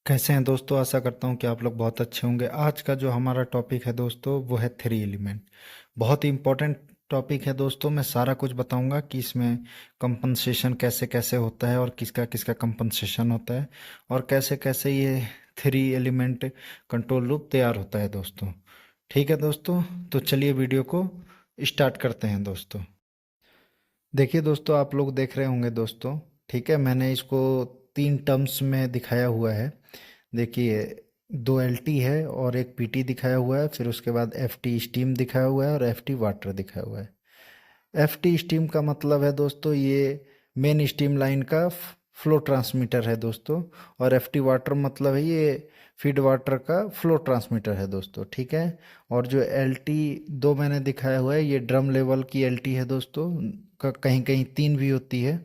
कैसे हैं दोस्तों। आशा करता हूं कि आप लोग बहुत अच्छे होंगे। आज का जो हमारा टॉपिक है दोस्तों वो है थ्री एलिमेंट। बहुत ही इम्पोर्टेंट टॉपिक है दोस्तों। मैं सारा कुछ बताऊंगा कि इसमें कंपनसेशन कैसे कैसे होता है और किसका किसका कंपनसेशन होता है और कैसे कैसे ये थ्री एलिमेंट कंट्रोल लूप तैयार होता है दोस्तों। ठीक है दोस्तों, तो चलिए वीडियो को स्टार्ट करते हैं दोस्तों। देखिए दोस्तों, आप लोग देख रहे होंगे दोस्तों। ठीक है, मैंने इसको तीन टर्म्स में दिखाया हुआ है। देखिए, दो एलटी है और एक पीटी दिखाया हुआ है, फिर उसके बाद एफटी स्टीम दिखाया हुआ है और एफटी वाटर दिखाया हुआ है। एफटी स्टीम का मतलब है दोस्तों ये मेन स्टीम लाइन का फ्लो ट्रांसमीटर है दोस्तों। और एफटी वाटर मतलब है ये फीड वाटर का फ्लो ट्रांसमीटर है दोस्तों। ठीक है। और जो एलटी दो मैंने दिखाया हुआ है ये ड्रम लेवल की एलटी है दोस्तों। कहीं कहीं तीन भी होती है।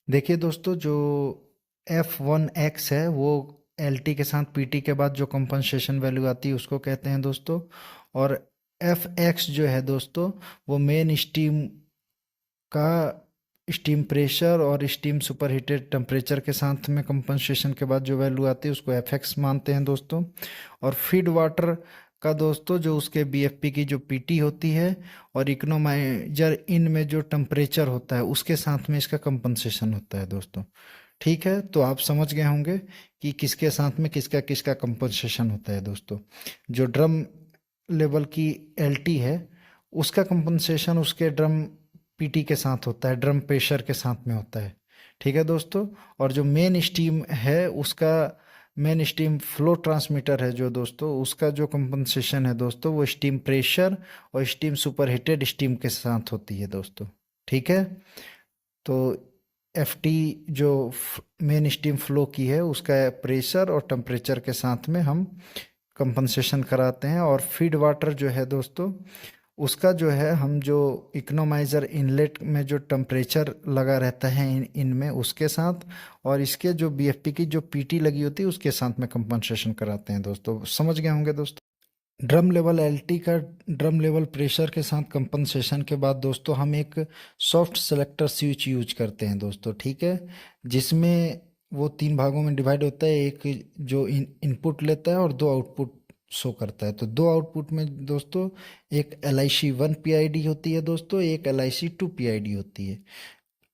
देखिए दोस्तों, जो F1X है वो LT के साथ PT के बाद जो कंपनसेशन वैल्यू आती है उसको कहते हैं दोस्तों। और FX जो है दोस्तों वो मेन स्टीम का स्टीम प्रेशर और स्टीम सुपर हीटेड टेम्परेचर के साथ में कंपनसेशन के बाद जो वैल्यू आती है उसको FX मानते हैं दोस्तों। और फीड वाटर का दोस्तों जो उसके BFP की जो PT होती है और इकोनोमाइजर इन में जो टेम्परेचर होता है उसके साथ में इसका कंपनसेशन होता है दोस्तों। ठीक है, तो आप समझ गए होंगे कि किसके साथ में किसका किसका कंपनसेशन होता है दोस्तों। जो ड्रम लेवल की LT है उसका कंपनसेशन उसके ड्रम PT के साथ होता है, ड्रम प्रेशर के साथ में होता है। ठीक है दोस्तों। और जो मेन स्टीम है उसका मेन स्टीम फ्लो ट्रांसमीटर है जो दोस्तों उसका जो कंपनसेशन है दोस्तों वो स्टीम प्रेशर और स्टीम सुपर हीटेड स्टीम के साथ होती है दोस्तों। ठीक है। तो FT जो मेन स्टीम फ्लो की है उसका प्रेशर और टेम्परेचर के साथ में हम कंपनसेशन कराते हैं। और फीड वाटर जो है दोस्तों उसका जो है हम जो इकोनोमाइजर इनलेट में जो टेम्परेचर लगा रहता है इनमें उसके साथ और इसके जो BFP की जो PT लगी होती है उसके साथ में कंपनसेशन कराते हैं दोस्तों। समझ गए होंगे दोस्तों। ड्रम लेवल LT का ड्रम लेवल प्रेशर के साथ कंपनसेशन के बाद दोस्तों हम एक सॉफ्ट सेलेक्टर स्विच यूज करते हैं दोस्तों। ठीक है, जिसमें वो तीन भागों में डिवाइड होता है। एक जो इनपुट लेता है और दो आउटपुट शो करता है। तो दो आउटपुट में दोस्तों एक LIC1 PID होती है दोस्तों, एक LIC2 PID होती है।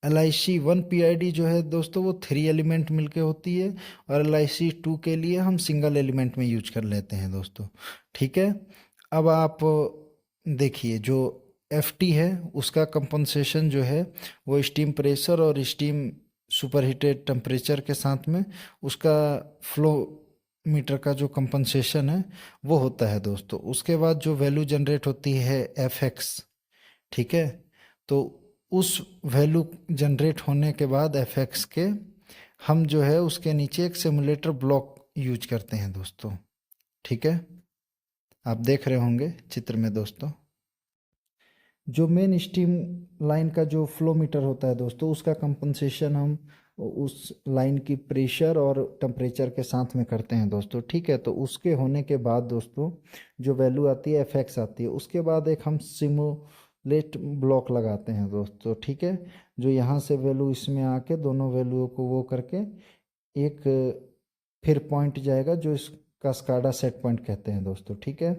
LIC1 PID जो है दोस्तों वो थ्री एलिमेंट मिलके होती है और LIC2 के लिए हम सिंगल एलिमेंट में यूज कर लेते हैं दोस्तों। ठीक है। अब आप देखिए जो FT है उसका कंपनसेशन जो है वो स्टीम प्रेशर और स्टीम सुपर हीटेड टेम्परेचर के साथ में उसका फ्लो मीटर का जो कंपनसेशन है वो होता है दोस्तों। उसके बाद जो वैल्यू जनरेट होती है FX। ठीक है। तो उस वैल्यू जनरेट होने के बाद FX के हम जो है उसके नीचे एक सिमुलेटर ब्लॉक यूज करते हैं दोस्तों। ठीक है, आप देख रहे होंगे चित्र में दोस्तों। जो मेन स्टीम लाइन का जो फ्लो मीटर होता है दोस्तों उसका कंपनसेशन हम उस लाइन की प्रेशर और टेम्परेचर के साथ में करते हैं दोस्तों। ठीक है, तो उसके होने के बाद दोस्तों जो वैल्यू आती है FX आती है उसके बाद एक हम सिमुलेट ब्लॉक लगाते हैं दोस्तों। ठीक है, जो यहाँ से वैल्यू इसमें आके दोनों वैल्यूओं को वो करके एक फिर पॉइंट जाएगा जो इस कास्काडा सेट पॉइंट कहते हैं दोस्तों। ठीक है,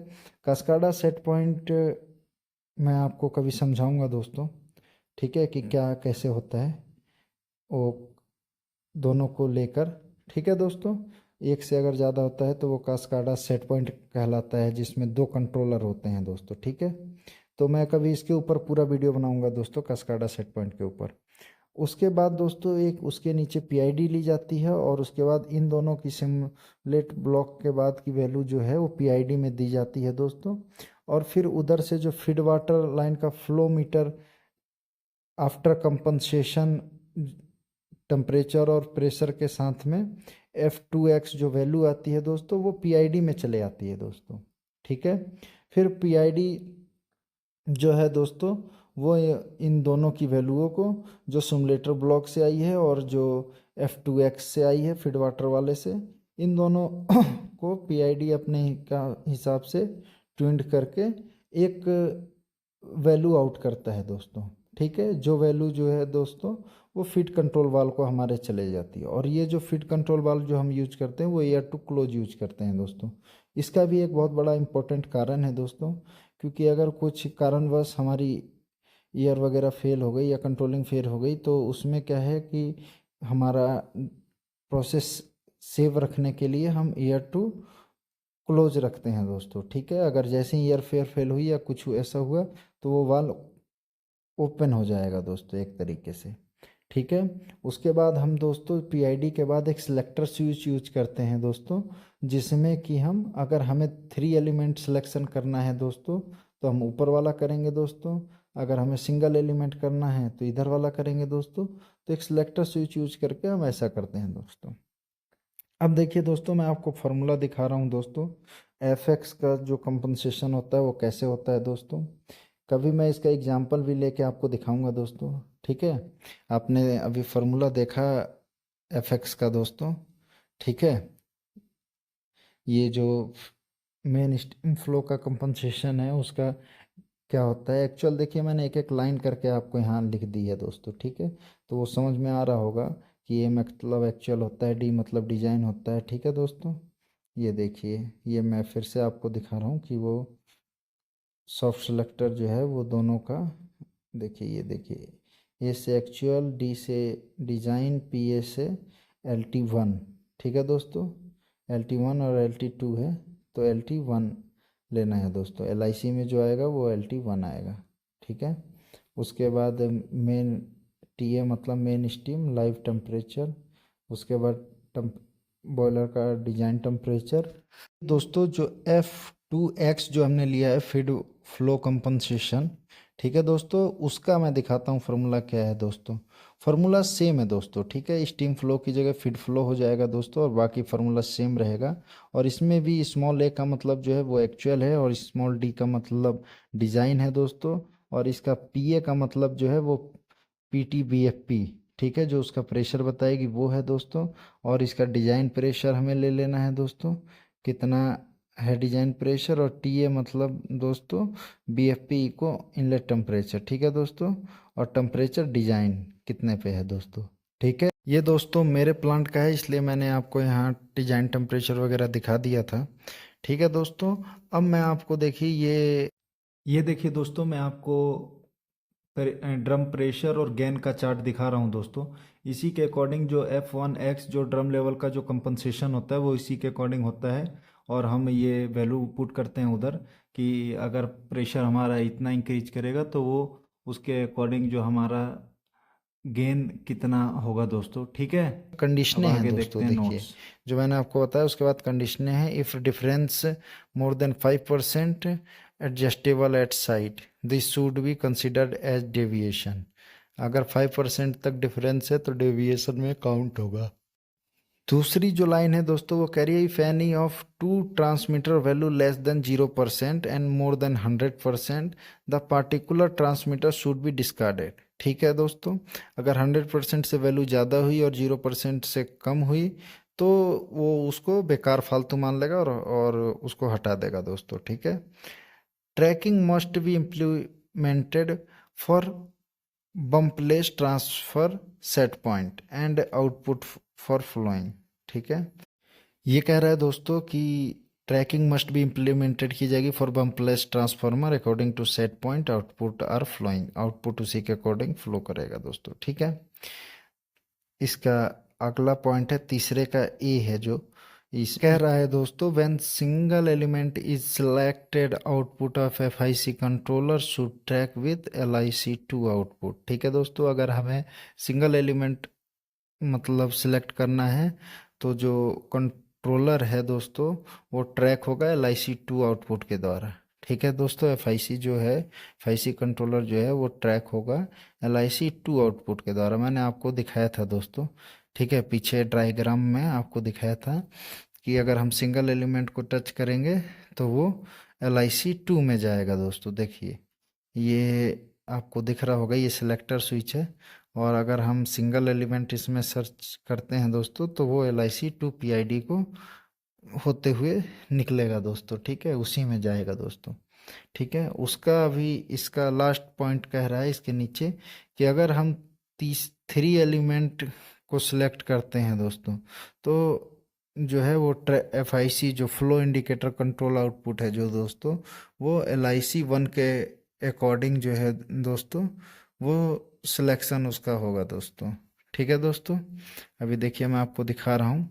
कास्काडा सेट पॉइंट मैं आपको कभी समझाऊंगा दोस्तों। ठीक है, कि क्या कैसे होता है वो दोनों को लेकर। ठीक है दोस्तों, एक से अगर ज़्यादा होता है तो वो कास्काडा सेट पॉइंट कहलाता है जिसमें दो कंट्रोलर होते हैं दोस्तों। ठीक है, तो मैं कभी इसके ऊपर पूरा वीडियो बनाऊंगा दोस्तों कास्काडा सेट पॉइंट के ऊपर। उसके बाद दोस्तों एक उसके नीचे PID ली जाती है और उसके बाद इन दोनों की सिमुलेट ब्लॉक के बाद की वैल्यू जो है वो PID में दी जाती है दोस्तों। और फिर उधर से जो फीड वाटर लाइन का flow meter after compensation temperature और प्रेशर के साथ में F2X जो वैल्यू आती है दोस्तों वो PID में चले आती है दोस्तों। ठीक है, फिर PID जो है दोस्तों वो इन दोनों की वैल्यूओं को जो सिमुलेटर ब्लॉक से आई है और जो F2X से आई है फीड वाटर वाले से, इन दोनों को PID अपने का हिसाब से ट्यून्ड करके एक वैल्यू आउट करता है दोस्तों। ठीक है, जो वैल्यू जो है दोस्तों वो फीड कंट्रोल वाल को हमारे चले जाती है। और ये जो फीड कंट्रोल वाल जो हम यूज करते हैं वो ईयर टू क्लोज यूज करते हैं दोस्तों। इसका भी एक बहुत बड़ा इंपॉर्टेंट कारण है दोस्तों, क्योंकि अगर कुछ कारणवश हमारी ईयर वगैरह फेल हो गई या कंट्रोलिंग फेल हो गई तो उसमें क्या है कि हमारा प्रोसेस सेव रखने के लिए हम ईयर टू क्लोज रखते हैं दोस्तों। ठीक है, अगर जैसे ही ईयर फेल हुई या कुछ ऐसा हुआ तो वो वाल ओपन हो जाएगा दोस्तों एक तरीके से। ठीक है, उसके बाद हम दोस्तों पीआईडी के बाद एक सिलेक्टर स्विच यूज करते हैं दोस्तों, जिसमें कि हम अगर हमें 3 एलिमेंट सिलेक्शन करना है दोस्तों तो हम ऊपर वाला करेंगे दोस्तों, अगर हमें सिंगल एलिमेंट करना है तो इधर वाला करेंगे दोस्तों। तो एक सिलेक्टर स्विच यूज करके हम ऐसा करते हैं दोस्तों। अब देखिए दोस्तों, मैं आपको फार्मूला दिखा रहा हूँ दोस्तों, एफ एक्स का जो कंपनसेशन होता है वो कैसे होता है दोस्तों। कभी मैं इसका एग्जांपल भी लेके आपको दिखाऊंगा दोस्तों। ठीक है, आपने अभी फार्मूला देखा एफ एक्स का दोस्तों। ठीक है, ये जो मेन स्ट्रीम फ्लो का कंपनसेशन है उसका क्या होता है एक्चुअल, देखिए मैंने एक एक लाइन करके आपको यहाँ लिख दी है दोस्तों। ठीक है, तो वो समझ में आ रहा होगा कि ए मतलब एक्चुअल होता है, डी मतलब डिजाइन होता है। ठीक है दोस्तों, ये देखिए, ये मैं फिर से आपको दिखा रहा हूँ कि वो सॉफ्ट सेलेक्टर जो है वो दोनों का, देखिए ये देखिए, ए से एक्चुअल, डी से डिजाइन, पी ए से एल टी वन। ठीक है दोस्तों, एल टी वन और एल टी टू है तो एल टी वन लेना है दोस्तों। एल आई सी में जो आएगा वो एल टी वन आएगा। ठीक है, उसके बाद मेन टी ए मतलब मेन स्टीम लाइव टेम्परेचर, उसके बाद बॉयलर का डिजाइन टेम्परेचर दोस्तों। जो F2X जो हमने लिया है फीड फ्लो कंपनसेशन, ठीक है दोस्तों, उसका मैं दिखाता हूँ फार्मूला क्या है दोस्तों। फार्मूला सेम है दोस्तों। ठीक है, स्टीम फ्लो की जगह फीड फ्लो हो जाएगा दोस्तों और बाकी फार्मूला सेम रहेगा। और इसमें भी स्मॉल ए का मतलब जो है वो एक्चुअल है और स्मॉल डी का मतलब डिज़ाइन है दोस्तों। और इसका पी ए का मतलब जो है वो P T B F P, ठीक है, जो उसका प्रेशर बताएगी वो है दोस्तों। और इसका डिज़ाइन प्रेशर हमें ले लेना है दोस्तों, कितना है डिजाइन प्रेशर। और टी ए मतलब दोस्तों बी एफ पी को इनलेट टेम्परेचर। ठीक है दोस्तों, और टेम्परेचर डिजाइन कितने पे है दोस्तों। ठीक है, ये दोस्तों मेरे प्लांट का है इसलिए मैंने आपको यहाँ डिजाइन टेम्परेचर वगैरह दिखा दिया था। ठीक है दोस्तों, अब मैं आपको देखिए ये देखिए दोस्तों, मैं आपको ड्रम प्रेशर और गेन का चार्ट दिखा रहा हूँ दोस्तों। इसी के अकॉर्डिंग जो F1X जो ड्रम लेवल का जो कंपनसेशन होता है वो इसी के अकॉर्डिंग होता है। और हम ये वैल्यू पुट करते हैं उधर कि अगर प्रेशर हमारा इतना इंक्रीज करेगा तो वो उसके अकॉर्डिंग जो हमारा गेन कितना होगा दोस्तों। ठीक है, अब कंडीशनें हैं आगे देखते दोस्तों, हैं देखिए नोट्स। जो मैंने आपको बताया उसके बाद कंडीशनें हैं। If difference more than 5% adjustable at side, this should be considered as deviation. अगर 5% तक डिफरेंस है तो डेविएशन में काउंट होगा। दूसरी जो लाइन है दोस्तों वो कह रही है, if any of two transmitter value less than 0% and more than 100%, the particular transmitter should be discarded. ठीक है दोस्तों, अगर 100% से वैल्यू ज़्यादा हुई और 0% से कम हुई तो वो उसको बेकार फालतू मान लेगा और उसको हटा देगा दोस्तों। ठीक है, tracking must be implemented for bumpless transfer set point and output for flowing. ठीक है, ये कह रहा है दोस्तों कि ट्रैकिंग मस्ट बी इम्प्लीमेंटेड की जाएगी for bumpless transformer according to set point output or flowing, output उसी के अकॉर्डिंग फ्लो करेगा दोस्तों। ठीक है, इसका अगला पॉइंट है तीसरे का ए है जो इस कह रहा है दोस्तों, when single element is selected output of F I C controller should track with L I C to output. ठीक है दोस्तों, अगर हमें सिंगल एलिमेंट मतलब सिलेक्ट करना है तो जो कंट्रोलर है दोस्तों वो ट्रैक होगा L I C to output के द्वारा। ठीक है दोस्तों, एफ आई सी जो है एफ आई सी कंट्रोलर जो है वो ट्रैक होगा L I C to output के द्वारा। मैंने आपको दिखाया था दोस्तों। ठीक है, पीछे डायग्राम में आपको दिखाया था कि अगर हम सिंगल एलिमेंट को टच करेंगे तो वो एल आई सी टू में जाएगा दोस्तों। देखिए ये आपको दिख रहा होगा, ये सिलेक्टर स्विच है। और अगर हम सिंगल एलिमेंट इसमें सर्च करते हैं दोस्तों तो वो L I C to P I D को होते हुए निकलेगा दोस्तों। ठीक है, उसी में जाएगा दोस्तों। ठीक है। उसका अभी इसका लास्ट पॉइंट कह रहा है इसके नीचे कि अगर हम 3 एलिमेंट को सिलेक्ट करते हैं दोस्तों, तो जो है वो FIC जो फ्लो इंडिकेटर कंट्रोल आउटपुट है जो दोस्तों, वो LIC 1 के अकॉर्डिंग जो है दोस्तों, वो सिलेक्शन उसका होगा दोस्तों। ठीक है दोस्तों, अभी देखिए मैं आपको दिखा रहा हूँ।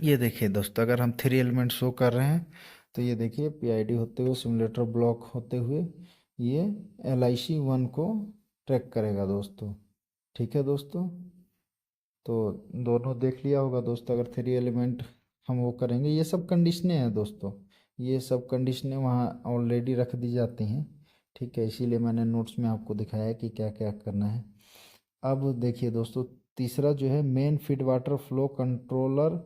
ये देखिए दोस्तों, अगर हम 3 एलिमेंट शो कर रहे हैं तो ये देखिए PID होते हुए, सिमुलेटर ब्लॉक होते हुए ये LIC 1 को ट्रैक करेगा दोस्तों। ठीक है दोस्तों, तो दोनों देख लिया होगा दोस्तों। अगर 3 एलिमेंट हम वो करेंगे, ये सब कंडीशनें हैं दोस्तों, ये सब कंडीशनें वहाँ ऑलरेडी रख दी जाती हैं। ठीक है, इसीलिए मैंने नोट्स में आपको दिखाया है कि क्या क्या करना है। अब देखिए दोस्तों, तीसरा जो है main feed water flow controller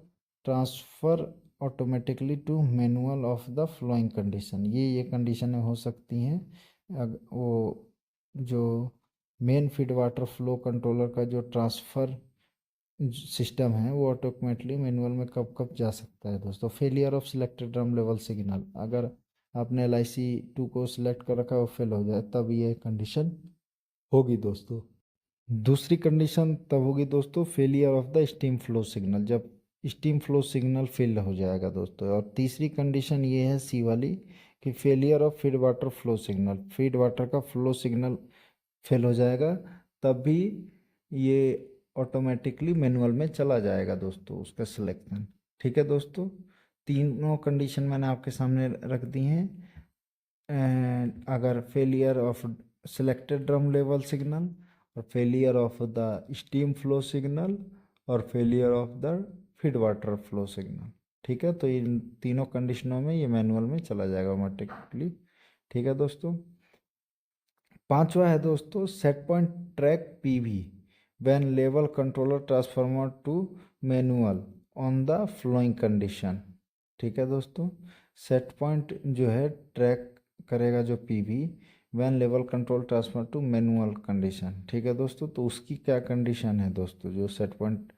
transfer automatically to manual of the flowing condition. ये कंडीशनें हो सकती हैं। वो जो main feed water flow controller का जो ट्रांसफ़र सिस्टम है वो ऑटोमेटिकली मैनुअल में कब कब जा सकता है दोस्तों। Failure of selected drum level signal, अगर आपने LIC 2 को सिलेक्ट कर रखा है वो फेल हो जाए तब ये कंडीशन होगी दोस्तों। दूसरी कंडीशन तब होगी दोस्तों failure of the steam flow signal, जब स्टीम फ्लो सिग्नल फेल हो जाएगा दोस्तों। और तीसरी कंडीशन ये है C वाली कि failure of feed water flow signal, feed water का फ्लो सिग्नल फेल हो जाएगा तब भी ये ऑटोमेटिकली मैनुअल में चला जाएगा दोस्तों उसका सिलेक्शन। ठीक है दोस्तों, तीनों कंडीशन मैंने आपके सामने रख दी हैं। अगर failure of selected drum level signal, और failure of the steam flow signal, और failure of the feed water flow signal. ठीक है, तो इन तीनों कंडीशनों में ये मैनुअल में चला जाएगा ऑटोमेटिकली। ठीक है दोस्तों, पांचवा है दोस्तों set point track PV when level controller transformer to manual on the flowing condition. ठीक है दोस्तों, सेट पॉइंट जो है ट्रैक करेगा जो PV when level control transfer to manual condition. ठीक है दोस्तों, तो उसकी क्या कंडीशन है दोस्तों, जो सेट पॉइंट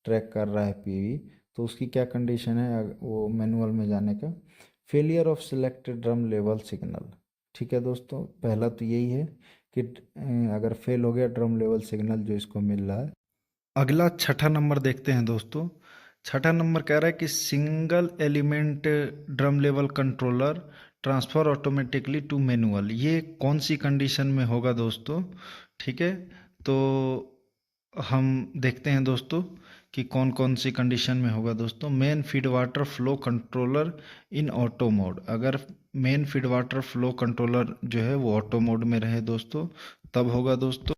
ट्रैक कर रहा है PV, तो उसकी क्या कंडीशन है वो मैनुअल में जाने का। Failure of selected drum level signal. ठीक है दोस्तों, पहला तो यही है कि अगर फेल हो गया ड्रम लेवल सिग्नल जो इसको मिल रहा है। अगला छठा नंबर देखते हैं दोस्तों। छठा नंबर कह रहा है कि single element drum level controller transfer automatically to manual. ये कौन सी कंडीशन में होगा दोस्तों? ठीक है, तो हम देखते हैं दोस्तों कि कौन कौन सी कंडीशन में होगा दोस्तों। Main feed water flow controller in auto mode, अगर main feed water flow controller जो है वो ऑटो मोड में रहे दोस्तों तब होगा दोस्तों।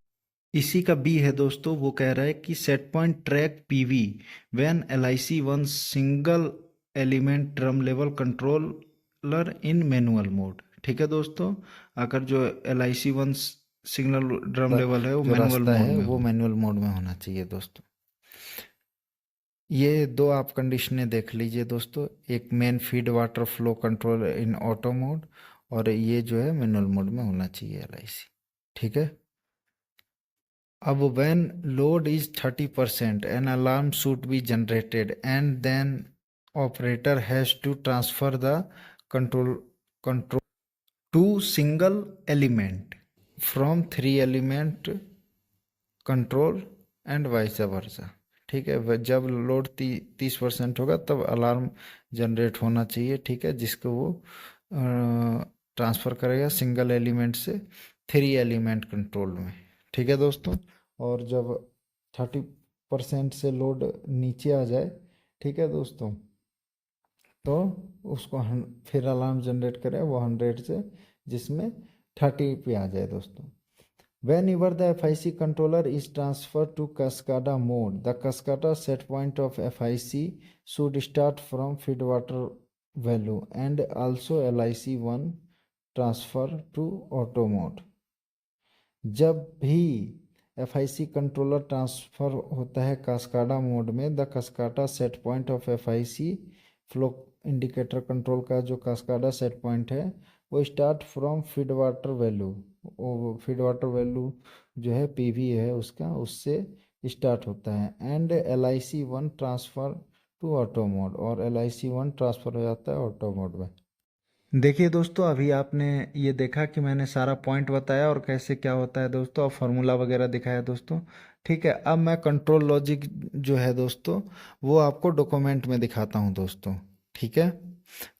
इसी का बी है दोस्तों, वो कह रहा है कि set point track PV when LIC 1 single element drum level controller in manual mode. ठीक है दोस्तों, अगर जो LIC 1 सिग्नल ड्रम लेवल है वो जो मैनुअल रास्ता मोड है में वो हो। मैनुअल मोड में होना चाहिए दोस्तों। ये दो आप कंडीशनें देख लीजिए दोस्तों, एक main feed water flow control इन ऑटो मोड, और ये जो है मैनुअल मोड में होना चाहिए LIC। ठीक है, अब when load is 30% an alarm should be generated and then operator has to transfer the control to single element from 3 element control and vice versa। ठीक है, जब लोड 30% होगा तब अलार्म जनरेट होना चाहिए। ठीक है, जिसको वो ट्रांसफ़र करेगा सिंगल एलिमेंट से 3 एलिमेंट कंट्रोल में। ठीक है दोस्तों, और जब 30% से लोड नीचे आ जाए, ठीक है दोस्तों, तो उसको फिर अलार्म जनरेट करे वो 100 से, जिसमें 30 पे आ जाए दोस्तों। Whenever the FIC controller is transferred to Cascada mode, the Cascada set point of FIC should start from feedwater value and also LIC 1 transfer to auto mode। जब भी FIC कंट्रोलर ट्रांसफ़र होता है कास्काडा मोड में, the cascade set point of FIC flow indicator control का जो cascade set point है वो start from feed water value, वो फीड वाटर वैल्यू जो है PV है उसका, उससे स्टार्ट होता है। And LIC 1 transfer to auto mode, और LIC 1 ट्रांसफ़र हो जाता है ऑटो मोड में। देखिए दोस्तों, अभी आपने ये देखा कि मैंने सारा पॉइंट बताया और कैसे क्या होता है दोस्तों, और फार्मूला वगैरह दिखाया दोस्तों। ठीक है, अब मैं कंट्रोल लॉजिक जो है दोस्तों, वो आपको डॉक्यूमेंट में दिखाता हूँ दोस्तों। ठीक है,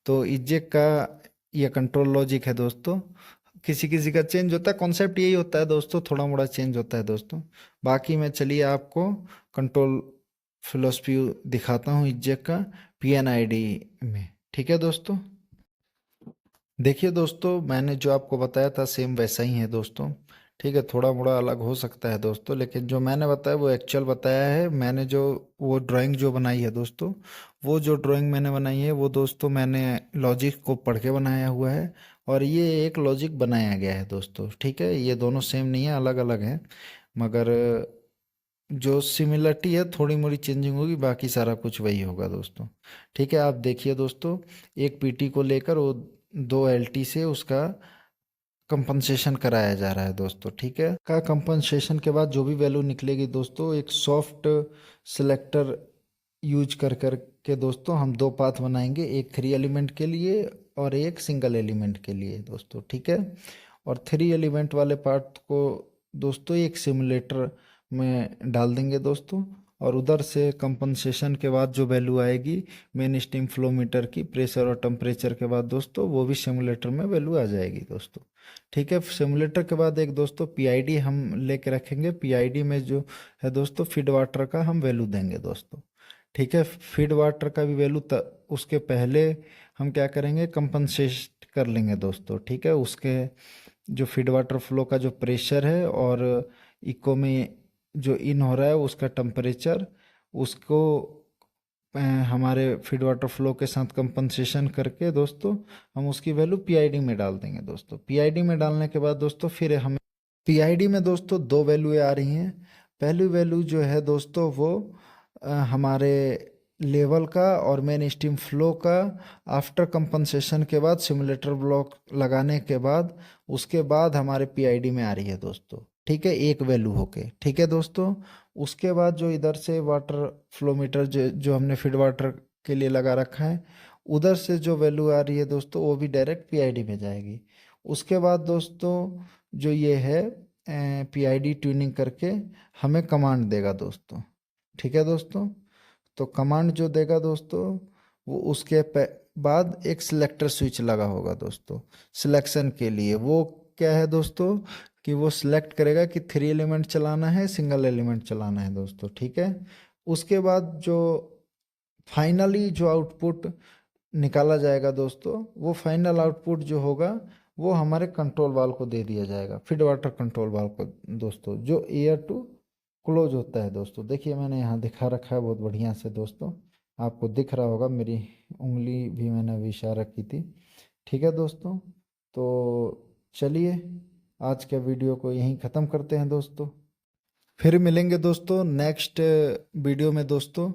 तो इजेक का ये कंट्रोल लॉजिक है दोस्तों। किसी किसी का चेंज होता है, कॉन्सेप्ट यही होता है दोस्तों, थोड़ा मोड़ा चेंज होता है दोस्तों। बाकी मैं चलिए आपको कंट्रोल फिलोसफी दिखाता हूँ इजेक का पीएनआईडी में। ठीक है दोस्तों, देखिए दोस्तों, मैंने जो आपको बताया था सेम वैसा ही है दोस्तों। ठीक है, थोड़ा मोड़ा अलग हो सकता है दोस्तों, लेकिन जो मैंने बताया वो एक्चुअल बताया है। मैंने जो वो ड्राइंग जो बनाई है दोस्तों, वो जो ड्राइंग मैंने बनाई है वो दोस्तों मैंने लॉजिक को पढ़ के बनाया हुआ है। और ये एक लॉजिक बनाया गया है दोस्तों। ठीक है, ये दोनों सेम नहीं है, अलग अलग है। मगर जो सिमिलरिटी है थोड़ी मोड़ी चेंजिंग होगी, बाकी सारा कुछ वही होगा दोस्तों। ठीक है, आप देखिए दोस्तों, एक पीटी को लेकर वो दो एलटी से उसका कंपनसेशन कराया जा रहा है दोस्तों। ठीक है, का कंपनसेशन के बाद जो भी वैल्यू निकलेगी दोस्तों, एक सॉफ्ट सिलेक्टर यूज कर कर के दोस्तों हम दो पाथ बनाएंगे, एक 3 एलिमेंट के लिए और एक सिंगल एलिमेंट के लिए दोस्तों। ठीक है, और 3 एलिमेंट वाले पार्ट को दोस्तों एक सिमुलेटर में डाल देंगे दोस्तों। और उधर से कंपनसेशन के बाद जो वैल्यू आएगी मेन स्टीम फ्लो मीटर की, प्रेशर और टेम्परेचर के बाद दोस्तों, वो भी सिमुलेटर में वैल्यू आ जाएगी दोस्तों। ठीक है, सिमुलेटर के बाद एक दोस्तों पीआईडी हम लेके रखेंगे। पीआईडी में जो है दोस्तों फीड वाटर का हम वैल्यू देंगे दोस्तों। ठीक है, फीड वाटर का भी वैल्यू उसके पहले हम क्या करेंगे, कंपनसेट कर लेंगे दोस्तों। ठीक है, उसके जो फीड वाटर फ्लो का जो प्रेशर है और इको में जो इन हो रहा है उसका टेम्परेचर, उसको हमारे फीड वाटर फ्लो के साथ कंपनसेशन करके दोस्तों हम उसकी वैल्यू पीआईडी में डाल देंगे दोस्तों। पीआईडी में डालने के बाद दोस्तों फिर हमें पीआईडी में दोस्तों दो वैल्यू आ रही हैं। पहली वैल्यू जो है दोस्तों वो हमारे लेवल का और मेन स्टीम फ्लो का आफ्टर कंपनसेशन के बाद सिमुलेटर ब्लॉक लगाने के बाद, उसके बाद हमारे पीआईडी में आ रही है दोस्तों। ठीक है, एक वैल्यू होके। ठीक है दोस्तों, उसके बाद जो इधर से वाटर फ्लो मीटर जो हमने फीड वाटर के लिए लगा रखा है, उधर से जो वैल्यू आ रही है दोस्तों वो भी डायरेक्ट पीआईडी में जाएगी। उसके बाद दोस्तों जो ये है पीआईडी ट्यूनिंग करके हमें कमांड देगा दोस्तों। ठीक है दोस्तों, तो कमांड जो देगा दोस्तों वो उसके बाद एक सिलेक्टर स्विच लगा होगा दोस्तों सिलेक्शन के लिए। वो क्या है दोस्तों कि वो सिलेक्ट करेगा कि 3 एलिमेंट चलाना है, सिंगल एलिमेंट चलाना है दोस्तों। ठीक है, उसके बाद जो फाइनली जो आउटपुट निकाला जाएगा दोस्तों, वो फाइनल आउटपुट जो होगा वो हमारे कंट्रोल वाल को दे दिया जाएगा, फीड वाटर कंट्रोल वाल को दोस्तों, जो एयर टू क्लोज होता है दोस्तों। देखिए मैंने यहाँ दिखा रखा है बहुत बढ़िया से दोस्तों, आपको दिख रहा होगा, मेरी उंगली भी मैंने अभी इशारा की थी। ठीक है दोस्तों, तो चलिए आज के वीडियो को यहीं ख़त्म करते हैं दोस्तों। फिर मिलेंगे दोस्तों नेक्स्ट वीडियो में दोस्तों।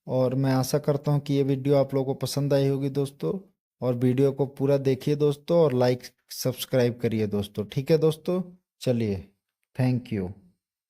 और मैं आशा करता हूँ कि ये वीडियो आप लोगों को पसंद आई होगी दोस्तों। और वीडियो को पूरा देखिए दोस्तों और लाइक सब्सक्राइब करिए दोस्तों। ठीक है दोस्तों, चलिए, थैंक यू।